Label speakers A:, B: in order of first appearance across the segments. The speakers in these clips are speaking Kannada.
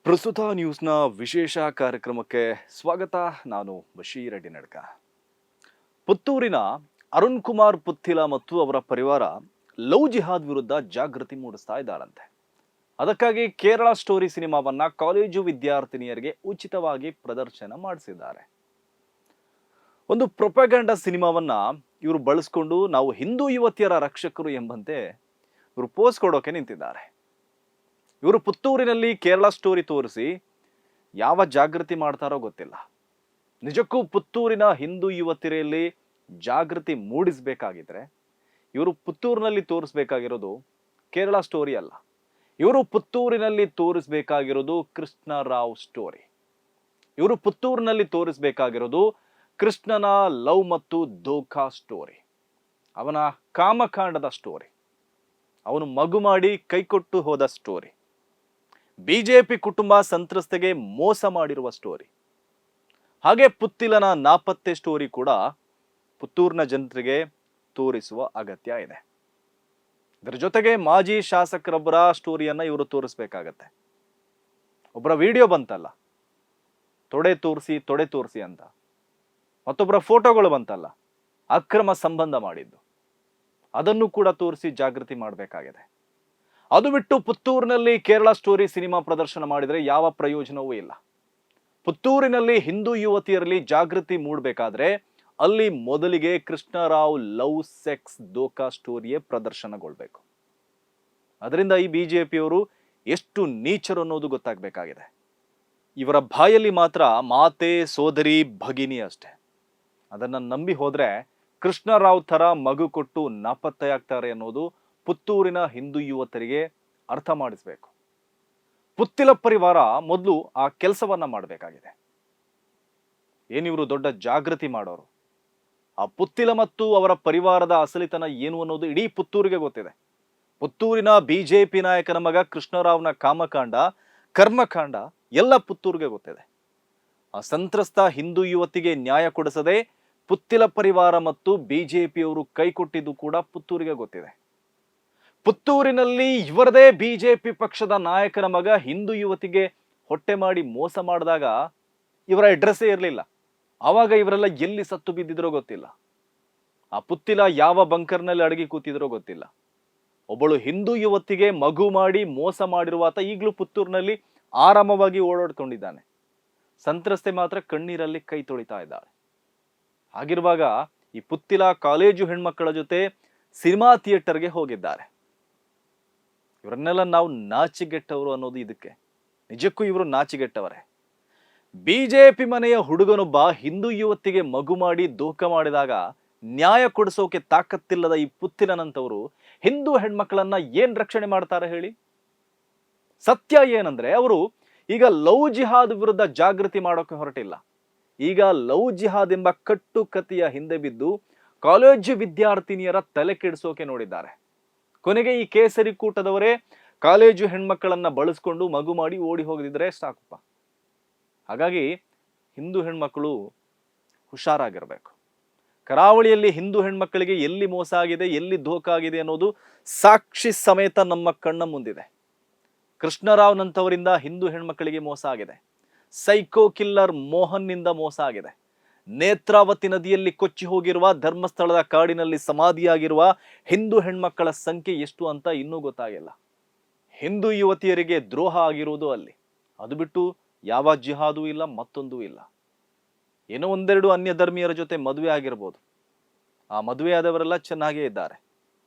A: ಪ್ರಸ್ತುತ ನ್ಯೂಸ್ನ ವಿಶೇಷ ಕಾರ್ಯಕ್ರಮಕ್ಕೆ ಸ್ವಾಗತ. ನಾನು ಬಶೀರ್ ರೆಡ್ಡಿ ನಡ್ಕ. ಪುತ್ತೂರಿನ ಅರುಣ್ ಕುಮಾರ್ ಪುತ್ತಿಲ ಮತ್ತು ಅವರ ಪರಿವಾರ ಲವ್ ಜಿಹಾದ್ ವಿರುದ್ಧ ಜಾಗೃತಿ ಮೂಡಿಸ್ತಾ ಇದ್ದಾರಂತೆ. ಅದಕ್ಕಾಗಿ ಕೇರಳ ಸ್ಟೋರಿ ಸಿನಿಮಾವನ್ನ ಕಾಲೇಜು ವಿದ್ಯಾರ್ಥಿನಿಯರಿಗೆ ಉಚಿತವಾಗಿ ಪ್ರದರ್ಶನ ಮಾಡಿಸಿದ್ದಾರೆ. ಒಂದು ಪ್ರೊಪಗಂಡ ಸಿನಿಮಾವನ್ನ ಇವರು ಬಳಸ್ಕೊಂಡು ನಾವು ಹಿಂದೂ ಯುವತಿಯರ ರಕ್ಷಕರು ಎಂಬಂತೆ ಇವರು ಪೋಸ್ ಕೊಡೋಕೆ ನಿಂತಿದ್ದಾರೆ. ಇವರು ಪುತ್ತೂರಿನಲ್ಲಿ ಕೇರಳ ಸ್ಟೋರಿ ತೋರಿಸಿ ಯಾವ ಜಾಗೃತಿ ಮಾಡ್ತಾರೋ ಗೊತ್ತಿಲ್ಲ. ನಿಜಕ್ಕೂ ಪುತ್ತೂರಿನ ಹಿಂದೂ ಯುವತಿಯರಲ್ಲಿ ಜಾಗೃತಿ ಮೂಡಿಸಬೇಕಾಗಿದ್ರೆ ಇವರು ಪುತ್ತೂರಿನಲ್ಲಿ ತೋರಿಸ್ಬೇಕಾಗಿರೋದು ಕೇರಳ ಸ್ಟೋರಿ ಅಲ್ಲ. ಇವರು ಪುತ್ತೂರಿನಲ್ಲಿ ತೋರಿಸ್ಬೇಕಾಗಿರೋದು ಕೃಷ್ಣರಾವ್ ಸ್ಟೋರಿ. ಇವರು ಪುತ್ತೂರಿನಲ್ಲಿ ತೋರಿಸ್ಬೇಕಾಗಿರೋದು ಕೃಷ್ಣನ ಲವ್ ಮತ್ತು ಧೋಖಾ ಸ್ಟೋರಿ, ಅವನ ಕಾಮಕಾಂಡದ ಸ್ಟೋರಿ, ಅವನು ಮಗು ಮಾಡಿ ಕೈಕೊಟ್ಟು ಹೋದ ಸ್ಟೋರಿ, ಬಿಜೆಪಿ ಕುಟುಂಬ ಸಂತ್ರಸ್ತೆಗೆ ಮೋಸ ಮಾಡಿರುವ ಸ್ಟೋರಿ, ಹಾಗೆ ಪುತ್ತಿಲನ ನಾಪತ್ತೆ ಸ್ಟೋರಿ ಕೂಡ ಪುತ್ತೂರಿನ ಜನರಿಗೆ ತೋರಿಸುವ ಅಗತ್ಯ ಇದೆ. ಇದರ ಜೊತೆಗೆ ಮಾಜಿ ಶಾಸಕರೊಬ್ಬರ ಸ್ಟೋರಿಯನ್ನ ಇವರು ತೋರಿಸ್ಬೇಕಾಗತ್ತೆ. ಒಬ್ಬರ ವಿಡಿಯೋ ಬಂತಲ್ಲ, ತೊಡೆ ತೋರಿಸಿ ಅಂತ, ಮತ್ತೊಬ್ಬರ ಫೋಟೋಗಳು ಬಂತಲ್ಲ, ಅಕ್ರಮ ಸಂಬಂಧ ಮಾಡಿದ್ದು, ಅದನ್ನು ಕೂಡ ತೋರಿಸಿ ಜಾಗೃತಿ ಮಾಡಬೇಕಾಗಿದೆ. ಅದು ಬಿಟ್ಟು ಪುತ್ತೂರಿನಲ್ಲಿ ಕೇರಳ ಸ್ಟೋರಿ ಸಿನಿಮಾ ಪ್ರದರ್ಶನ ಮಾಡಿದರೆ ಯಾವ ಪ್ರಯೋಜನವೂ ಇಲ್ಲ. ಪುತ್ತೂರಿನಲ್ಲಿ ಹಿಂದೂ ಯುವತಿಯರಲ್ಲಿ ಜಾಗೃತಿ ಮೂಡಬೇಕಾದ್ರೆ ಅಲ್ಲಿ ಮೊದಲಿಗೆ ಕೃಷ್ಣರಾವ್ ಲವ್ ಸೆಕ್ಸ್ ಧೋಖಾ ಸ್ಟೋರಿಯೇ ಪ್ರದರ್ಶನಗೊಳ್ಬೇಕು. ಅದರಿಂದ ಈ ಬಿಜೆಪಿಯವರು ಎಷ್ಟು ನೀಚರು ಅನ್ನೋದು ಗೊತ್ತಾಗಬೇಕಾಗಿದೆ. ಇವರ ಬಾಯಲ್ಲಿ ಮಾತ್ರ ಮಾತೆ, ಸೋದರಿ, ಭಗಿನಿ ಅಷ್ಟೇ. ಅದನ್ನ ನಂಬಿ ಹೋದ್ರೆ ಕೃಷ್ಣರಾವ್ ತರ ಮಗು ಕೊಟ್ಟು ನಾಪತ್ತೆಯಾಗ್ತಾರೆ ಅನ್ನೋದು ಪುತ್ತೂರಿನ ಹಿಂದೂ ಯುವತರಿಗೆ ಅರ್ಥ ಮಾಡಿಸ್ಬೇಕು. ಪುತ್ತಿಲ ಪರಿವಾರ ಮೊದಲು ಆ ಕೆಲಸವನ್ನ ಮಾಡಬೇಕಾಗಿದೆ. ಏನಿವರು ದೊಡ್ಡ ಜಾಗೃತಿ ಮಾಡೋರು. ಆ ಪುತ್ತಿಲ ಮತ್ತು ಅವರ ಪರಿವಾರದ ಅಸಲಿತನ ಏನು ಅನ್ನೋದು ಇಡೀ ಪುತ್ತೂರಿಗೆ ಗೊತ್ತಿದೆ. ಪುತ್ತೂರಿನ ಬಿಜೆಪಿ ನಾಯಕನ ಮಗ ಕೃಷ್ಣರಾವ್ನ ಕಾಮಕಾಂಡ, ಕರ್ಮಕಾಂಡ ಎಲ್ಲ ಪುತ್ತೂರಿಗೆ ಗೊತ್ತಿದೆ. ಆ ಸಂತ್ರಸ್ತ ಹಿಂದೂ ಯುವತಿಗೆ ನ್ಯಾಯ ಕೊಡಿಸದೆ ಪುತ್ತಿಲ ಪರಿವಾರ ಮತ್ತು ಬಿಜೆಪಿಯವರು ಕೈಕೊಟ್ಟಿದ್ದು ಕೂಡ ಪುತ್ತೂರಿಗೆ ಗೊತ್ತಿದೆ. ಪುತ್ತೂರಿನಲ್ಲಿ ಇವರದೇ ಬಿಜೆಪಿ ಪಕ್ಷದ ನಾಯಕನ ಮಗ ಹಿಂದೂ ಯುವತಿಗೆ ಹೊಟ್ಟೆ ಮಾಡಿ ಮೋಸ ಮಾಡಿದಾಗ ಇವರ ಅಡ್ರೆಸ್ಸೇ ಇರಲಿಲ್ಲ. ಆವಾಗ ಇವರೆಲ್ಲ ಎಲ್ಲಿ ಸತ್ತು ಬಿದ್ದಿದ್ರೋ ಗೊತ್ತಿಲ್ಲ. ಆ ಪುತ್ತಿಲ ಯಾವ ಬಂಕರ್ನಲ್ಲಿ ಅಡಗಿ ಕೂತಿದ್ರೋ ಗೊತ್ತಿಲ್ಲ. ಒಬ್ಬಳು ಹಿಂದೂ ಯುವತಿಗೆ ಮಗು ಮಾಡಿ ಮೋಸ ಮಾಡಿರುವಾತ ಈಗಲೂ ಪುತ್ತೂರಿನಲ್ಲಿ ಆರಾಮವಾಗಿ ಓಡಾಡ್ಕೊಂಡಿದ್ದಾನೆ. ಸಂತ್ರಸ್ತೆ ಮಾತ್ರ ಕಣ್ಣೀರಲ್ಲಿ ಕೈ ತೊಳಿತಾ ಇದ್ದಾಳೆ. ಹಾಗಿರುವಾಗ ಈ ಪುತ್ತಿಲ ಕಾಲೇಜು ಹೆಣ್ಮಕ್ಕಳ ಜೊತೆ ಸಿನಿಮಾ ಥಿಯೇಟರ್ಗೆ ಹೋಗಿದ್ದಾರೆ. ಇವರನ್ನೆಲ್ಲ ನಾವು ನಾಚಿಗೆಟ್ಟವರು ಅನ್ನೋದು ಇದಕ್ಕೆ. ನಿಜಕ್ಕೂ ಇವರು ನಾಚಿಗೆಟ್ಟವರೇ. ಬಿಜೆಪಿ ಮನೆಯ ಹುಡುಗನೊಬ್ಬ ಹಿಂದೂ ಯುವತಿಗೆ ಮಗು ಮಾಡಿ ಧೋಖಾ ಮಾಡಿದಾಗ ನ್ಯಾಯ ಕೊಡಿಸೋಕೆ ತಾಕತ್ತಿಲ್ಲದ ಈ ಪುತ್ತಿಲನಂತವರು ಹಿಂದೂ ಹೆಣ್ಮಕ್ಳನ್ನ ಏನ್ ರಕ್ಷಣೆ ಮಾಡ್ತಾರೆ ಹೇಳಿ? ಸತ್ಯ ಏನಂದ್ರೆ ಅವರು ಈಗ ಲವ್ ಜಿಹಾದ್ ವಿರುದ್ಧ ಜಾಗೃತಿ ಮಾಡೋಕೆ ಹೊರಟಿಲ್ಲ. ಈಗ ಲವ್ ಜಿಹಾದ್ ಎಂಬ ಕಟ್ಟು ಕತೆಯ ಹಿಂದೆ ಬಿದ್ದು ಕಾಲೇಜು ವಿದ್ಯಾರ್ಥಿನಿಯರ ತಲೆ ಕೆಡಿಸೋಕೆ ನೋಡಿದ್ದಾರೆ. ಕೊನೆಗೆ ಈ ಕೇಸರಿ ಕೂಟದವರೇ ಕಾಲೇಜು ಹೆಣ್ಮಕ್ಕಳನ್ನ ಬಳಸ್ಕೊಂಡು ಮಗು ಮಾಡಿ ಓಡಿ ಹೋಗದಿದ್ರೆ ಸಾಕಪ್ಪ. ಹಾಗಾಗಿ ಹಿಂದೂ ಹೆಣ್ಮಕ್ಕಳು ಹುಷಾರಾಗಿರ್ಬೇಕು. ಕರಾವಳಿಯಲ್ಲಿ ಹಿಂದೂ ಹೆಣ್ಮಕ್ಕಳಿಗೆ ಎಲ್ಲಿ ಮೋಸ ಆಗಿದೆ, ಎಲ್ಲಿ ಧೋಖಾ ಆಗಿದೆ ಅನ್ನೋದು ಸಾಕ್ಷಿ ಸಮೇತ ನಮ್ಮ ಕಣ್ಣ ಮುಂದಿದೆ. ಕೃಷ್ಣರಾವ್ನಂತವರಿಂದ ಹಿಂದೂ ಹೆಣ್ಮಕ್ಕಳಿಗೆ ಮೋಸ ಆಗಿದೆ. ಸೈಕೋ ಕಿಲ್ಲರ್ ಮೋಹನ್ನಿಂದ ಮೋಸ ಆಗಿದೆ. ನೇತ್ರಾವತಿ ನದಿಯಲ್ಲಿ ಕೊಚ್ಚಿ ಹೋಗಿರುವ, ಧರ್ಮಸ್ಥಳದ ಕಾಡಿನಲ್ಲಿ ಸಮಾಧಿಯಾಗಿರುವ ಹಿಂದೂ ಹೆಣ್ಮಕ್ಕಳ ಸಂಖ್ಯೆ ಎಷ್ಟು ಅಂತ ಇನ್ನೂ ಗೊತ್ತಾಗಿಲ್ಲ. ಹಿಂದೂ ಯುವತಿಯರಿಗೆ ದ್ರೋಹ ಆಗಿರುವುದು ಅಲ್ಲಿ. ಅದು ಬಿಟ್ಟು ಯಾವ ಜಿಹಾದೂ ಇಲ್ಲ, ಮತ್ತೊಂದೂ ಇಲ್ಲ. ಏನೋ ಒಂದೆರಡು ಅನ್ಯ ಧರ್ಮೀಯರ ಜೊತೆ ಮದುವೆ ಆಗಿರ್ಬೋದು. ಆ ಮದುವೆ ಆದವರೆಲ್ಲ ಚೆನ್ನಾಗೇ ಇದ್ದಾರೆ.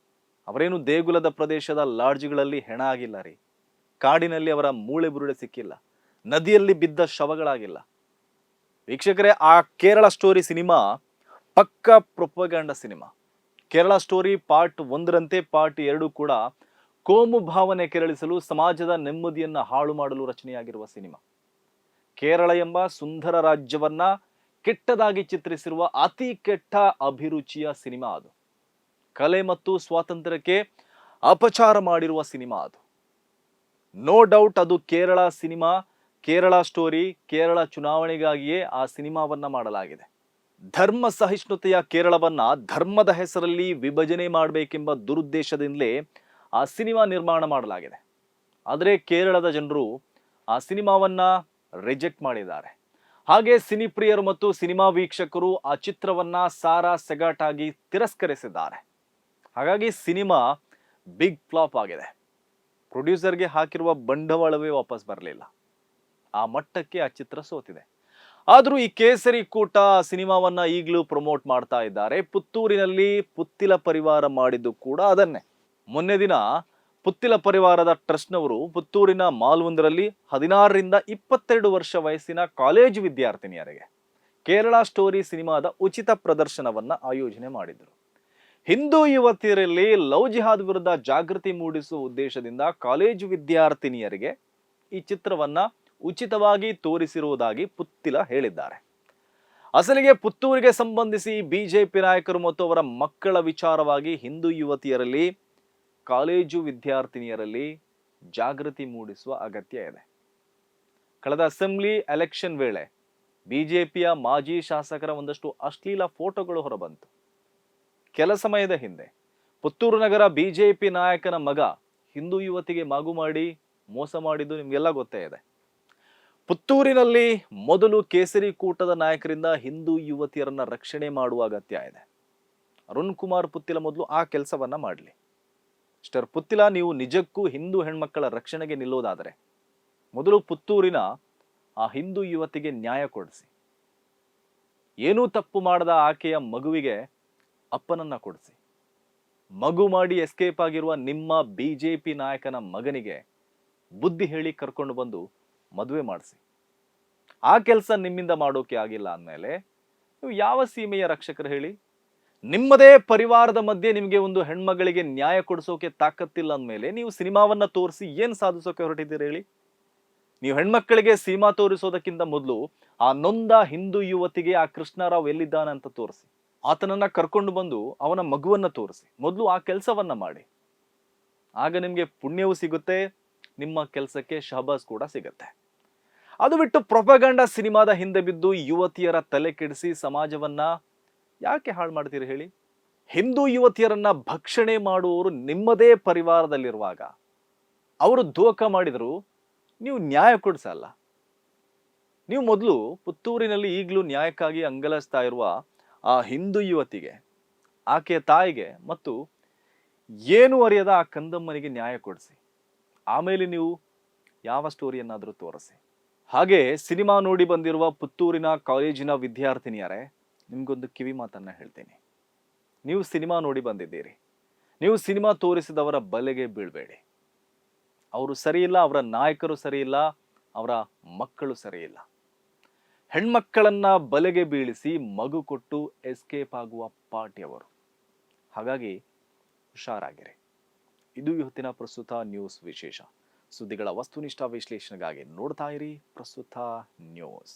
A: ಅವರೇನು ದೇಗುಲದ ಪ್ರದೇಶದ ಲಾಡ್ಜ್ಗಳಲ್ಲಿ ಹೆಣ ಆಗಿಲ್ಲ ರೀ. ಕಾಡಿನಲ್ಲಿ ಅವರ ಮೂಳೆ ಬುರುಡೆ ಸಿಕ್ಕಿಲ್ಲ. ನದಿಯಲ್ಲಿ ಬಿದ್ದ ಶವಗಳಾಗಿಲ್ಲ. ವೀಕ್ಷಕರೇ, ಆ ಕೇರಳ ಸ್ಟೋರಿ ಸಿನಿಮಾ ಪಕ್ಕ propaganda cinema. Kerala story part 1ರಂತೆ ಪಾರ್ಟ್ 2 ಕೂಡ ಕೋಮು ಭಾವನೆ ಕೆರಳಿಸಲು, ಸಮಾಜದ ನೆಮ್ಮದಿಯನ್ನ ಹಾಳು ಮಾಡಲು ರಚನೆಯಾಗಿರುವ ಸಿನಿಮಾ. ಕೇರಳ ಎಂಬ ಸುಂದರ ರಾಜ್ಯವನ್ನ ಕೆಟ್ಟದಾಗಿ ಚಿತ್ರಿಸಿರುವ ಅತಿ ಕೆಟ್ಟ ಅಭಿರುಚಿಯ ಸಿನಿಮಾ ಅದು. ಕಲೆ ಮತ್ತು ಸ್ವಾತಂತ್ರ್ಯಕ್ಕೆ ಅಪಚಾರ ಮಾಡಿರುವ ಸಿನಿಮಾ ಅದು. ನೋ ಡೌಟ್ ಅದು ಕೇರಳ ಸಿನಿಮಾ, ಕೇರಳ ಸ್ಟೋರಿ. ಕೇರಳ ಚುನಾವಣೆಗಾಗಿಯೇ ಆ ಸಿನಿಮಾವನ್ನ ಮಾಡಲಾಗಿದೆ. ಧರ್ಮ ಸಹಿಷ್ಣುತೆಯ ಕೇರಳವನ್ನ ಧರ್ಮದ ಹೆಸರಲ್ಲಿ ವಿಭಜನೆ ಮಾಡಬೇಕೆಂಬ ದುರುದ್ದೇಶದಿಂದಲೇ ಆ ಸಿನಿಮಾ ನಿರ್ಮಾಣ ಮಾಡಲಾಗಿದೆ. ಆದರೆ ಕೇರಳದ ಜನರು ಆ ಸಿನಿಮಾವನ್ನ ರಿಜೆಕ್ಟ್ ಮಾಡಿದ್ದಾರೆ. ಹಾಗೆ ಸಿನಿಪ್ರಿಯರು ಮತ್ತು ಸಿನಿಮಾ ವೀಕ್ಷಕರು ಆ ಚಿತ್ರವನ್ನ ಸಾರಾ ಸೆಗಟಾಗಿ ತಿರಸ್ಕರಿಸಿದ್ದಾರೆ. ಹಾಗಾಗಿ ಸಿನಿಮಾ ಬಿಗ್ ಫ್ಲಾಪ್ ಆಗಿದೆ. ಪ್ರೊಡ್ಯೂಸರ್ಗೆ ಹಾಕಿರುವ ಬಂಡವಾಳವೇ ವಾಪಸ್ ಬರಲಿಲ್ಲ. ಆ ಮಟ್ಟಕ್ಕೆ ಆ ಚಿತ್ರ ಸೋತಿದೆ. ಆದ್ರೂ ಈ ಕೇಸರಿ ಕೂಟ ಸಿನಿಮಾವನ್ನ ಈಗಲೂ ಪ್ರಮೋಟ್ ಮಾಡ್ತಾ ಇದ್ದಾರೆ. ಪುತ್ತೂರಿನಲ್ಲಿ ಪುತ್ತಿಲ ಪರಿವಾರ ಮಾಡಿದ್ದು ಕೂಡ ಅದನ್ನೇ. ಮೊನ್ನೆ ದಿನ ಪುತ್ತಿಲ ಪರಿವಾರದ ಟ್ರಸ್ಟ್ನವರು ಪುತ್ತೂರಿನ ಮಾಲ್ವೊಂದರಲ್ಲಿ 16ರಿಂದ 22 ವರ್ಷ ವಯಸ್ಸಿನ ಕಾಲೇಜು ವಿದ್ಯಾರ್ಥಿನಿಯರಿಗೆ ಕೇರಳ ಸ್ಟೋರಿ ಸಿನಿಮಾದ ಉಚಿತ ಪ್ರದರ್ಶನವನ್ನ ಆಯೋಜನೆ ಮಾಡಿದರು. ಹಿಂದೂ ಯುವತಿಯರಲ್ಲಿ ಲವ್ ಜಿಹಾದ್ ವಿರುದ್ಧ ಜಾಗೃತಿ ಮೂಡಿಸುವ ಉದ್ದೇಶದಿಂದ ಕಾಲೇಜು ವಿದ್ಯಾರ್ಥಿನಿಯರಿಗೆ ಈ ಚಿತ್ರವನ್ನ ಉಚಿತವಾಗಿ ತೋರಿಸಿರುವುದಾಗಿ ಪುತ್ತಿಲ ಹೇಳಿದ್ದಾರೆ. ಅಸಲಿಗೆ ಪುತ್ತೂರಿಗೆ ಸಂಬಂಧಿಸಿ ಬಿಜೆಪಿ ನಾಯಕರು ಮತ್ತು ಅವರ ಮಕ್ಕಳ ವಿಚಾರವಾಗಿ ಹಿಂದೂ ಯುವತಿಯರಲ್ಲಿ ಕಾಲೇಜು ವಿದ್ಯಾರ್ಥಿನಿಯರಲ್ಲಿ ಜಾಗೃತಿ ಮೂಡಿಸುವ ಅಗತ್ಯ ಇದೆ. ಕಳೆದ ಅಸೆಂಬ್ಲಿ ಎಲೆಕ್ಷನ್ ವೇಳೆ ಬಿಜೆಪಿಯ ಮಾಜಿ ಶಾಸಕರ ಒಂದಷ್ಟು ಅಶ್ಲೀಲ ಫೋಟೋಗಳು ಹೊರಬಂತು. ಕೆಲ ಸಮಯದ ಹಿಂದೆ ಪುತ್ತೂರು ನಗರ ಬಿಜೆಪಿ ನಾಯಕನ ಮಗ ಹಿಂದೂ ಯುವತಿಗೆ ಮಗು ಮಾಡಿ ಮೋಸ ಮಾಡಿದ್ದು ನಿಮ್ಗೆಲ್ಲ ಗೊತ್ತೇ ಇದೆ. ಪುತ್ತೂರಿನಲ್ಲಿ ಮೊದಲು ಕೇಸರಿ ಕೂಟದ ನಾಯಕರಿಂದ ಹಿಂದೂ ಯುವತಿಯರನ್ನ ರಕ್ಷಣೆ ಮಾಡುವ ಅಗತ್ಯ ಇದೆ. ಅರುಣ್ ಕುಮಾರ್ ಪುತ್ತಿಲ ಮೊದಲು ಆ ಕೆಲಸವನ್ನ ಮಾಡಲಿ. ಮಿಸ್ಟರ್ ಪುತ್ತಿಲ, ನೀವು ನಿಜಕ್ಕೂ ಹಿಂದೂ ಹೆಣ್ಮಕ್ಕಳ ರಕ್ಷಣೆಗೆ ನಿಲ್ಲೋದಾದರೆ ಮೊದಲು ಪುತ್ತೂರಿನ ಆ ಹಿಂದೂ ಯುವತಿಗೆ ನ್ಯಾಯ ಕೊಡಿಸಿ. ಏನೂ ತಪ್ಪು ಮಾಡದ ಆಕೆಯ ಮಗುವಿಗೆ ಅಪ್ಪನನ್ನ ಕೊಡಿಸಿ. ಮಗು ಮಾಡಿ ಎಸ್ಕೇಪ್ ಆಗಿರುವ ನಿಮ್ಮ ಬಿಜೆಪಿ ನಾಯಕನ ಮಗನಿಗೆ ಬುದ್ಧಿ ಹೇಳಿ ಕರ್ಕೊಂಡು ಬಂದು ಮದುವೆ ಮಾಡಿಸಿ. ಆ ಕೆಲಸ ನಿಮ್ಮಿಂದ ಮಾಡೋಕೆ ಆಗಿಲ್ಲ ಅಂದಮೇಲೆ ನೀವು ಯಾವ ಸೀಮೆಯ ರಕ್ಷಕರು ಹೇಳಿ? ನಿಮ್ಮದೇ ಪರಿವಾರದ ಮಧ್ಯೆ ನಿಮಗೆ ಒಂದು ಹೆಣ್ಮಗಳಿಗೆ ನ್ಯಾಯ ಕೊಡಿಸೋಕೆ ತಾಕತ್ತಿಲ್ಲ ಅಂದಮೇಲೆ ನೀವು ಸಿನಿಮಾವನ್ನ ತೋರಿಸಿ ಏನ್ ಸಾಧಿಸೋಕೆ ಹೊರಟಿದ್ದೀರಿ ಹೇಳಿ? ನೀವು ಹೆಣ್ಮಕ್ಕಳಿಗೆ ಸಿನಿಮಾ ತೋರಿಸೋದಕ್ಕಿಂತ ಮೊದಲು ಆ ನೊಂದ ಹಿಂದೂ ಯುವತಿಗೆ ಆ ಕೃಷ್ಣರಾವ್ ಎಲ್ಲಿದ್ದಾನೆ ಅಂತ ತೋರಿಸಿ. ಆತನನ್ನ ಕರ್ಕೊಂಡು ಬಂದು ಅವನ ಮಗುವನ್ನ ತೋರಿಸಿ. ಮೊದಲು ಆ ಕೆಲಸವನ್ನ ಮಾಡಿ. ಆಗ ನಿಮ್ಗೆ ಪುಣ್ಯವೂ ಸಿಗುತ್ತೆ, ನಿಮ್ಮ ಕೆಲಸಕ್ಕೆ ಶಹಬಾಸ್ ಕೂಡ ಸಿಗುತ್ತೆ. ಅದು ಬಿಟ್ಟು ಪ್ರೊಪಗಂಡಾ ಸಿನಿಮಾದ ಹಿಂದೆ ಬಿದ್ದು ಯುವತಿಯರ ತಲೆ ಕೆಡಿಸಿ ಸಮಾಜವನ್ನ ಯಾಕೆ ಹಾಳು ಮಾಡ್ತೀರಿ ಹೇಳಿ? ಹಿಂದೂ ಯುವತಿಯರನ್ನ ಭಕ್ಷಣೆ ಮಾಡುವವರು ನಿಮ್ಮದೇ ಪರಿವಾರದಲ್ಲಿರುವಾಗ ಅವರು ದೋಖ ಮಾಡಿದ್ರು ನೀವು ನ್ಯಾಯ ಕೊಡಿಸಲ್ಲ. ನೀವು ಮೊದಲು ಪುತ್ತೂರಿನಲ್ಲಿ ಈಗಲೂ ನ್ಯಾಯಕ್ಕಾಗಿ ಅಂಗಲಿಸ್ತಾ ಇರುವ ಆ ಹಿಂದೂ ಯುವತಿಗೆ, ಆಕೆಯ ತಾಯಿಗೆ ಮತ್ತು ಏನು ಅರಿಯದ ಆ ಕಂದಮ್ಮನಿಗೆ ನ್ಯಾಯ ಕೊಡಿಸಿ. ಆಮೇಲೆ ನೀವು ಯಾವ ಸ್ಟೋರಿಯನ್ನಾದರೂ ತೋರಿಸಿ. ಹಾಗೆ ಸಿನಿಮಾ ನೋಡಿ ಬಂದಿರುವ ಪುತ್ತೂರಿನ ಕಾಲೇಜಿನ ವಿದ್ಯಾರ್ಥಿನಿಯರೇ, ನಿಮ್ಗೊಂದು ಕಿವಿ ಮಾತನ್ನ ಹೇಳ್ತೀನಿ. ನೀವು ಸಿನಿಮಾ ನೋಡಿ ಬಂದಿದ್ದೀರಿ. ನೀವು ಸಿನಿಮಾ ತೋರಿಸಿದವರ ಬಲೆಗೆ ಬೀಳ್ಬೇಡಿ. ಅವರು ಸರಿಯಿಲ್ಲ, ಅವರ ನಾಯಕರು ಸರಿಯಿಲ್ಲ, ಅವರ ಮಕ್ಕಳು ಸರಿಯಿಲ್ಲ. ಹೆಣ್ಮಕ್ಕಳನ್ನ ಬಲೆಗೆ ಬೀಳಿಸಿ ಮಗು ಕೊಟ್ಟು ಎಸ್ಕೇಪ್ ಆಗುವ ಪಾರ್ಟಿಯವರು. ಹಾಗಾಗಿ ಹುಷಾರಾಗಿರಿ. ಇದು ಇವತ್ತಿನ ಪ್ರಸ್ತುತ ನ್ಯೂಸ್ ವಿಶೇಷ. ಸುದ್ದಿಗಳ ವಸ್ತುನಿಷ್ಠ ವಿಶ್ಲೇಷಣೆಗಾಗಿ ನೋಡ್ತಾ ಇರಿ ಪ್ರಸ್ತುತ ನ್ಯೂಸ್.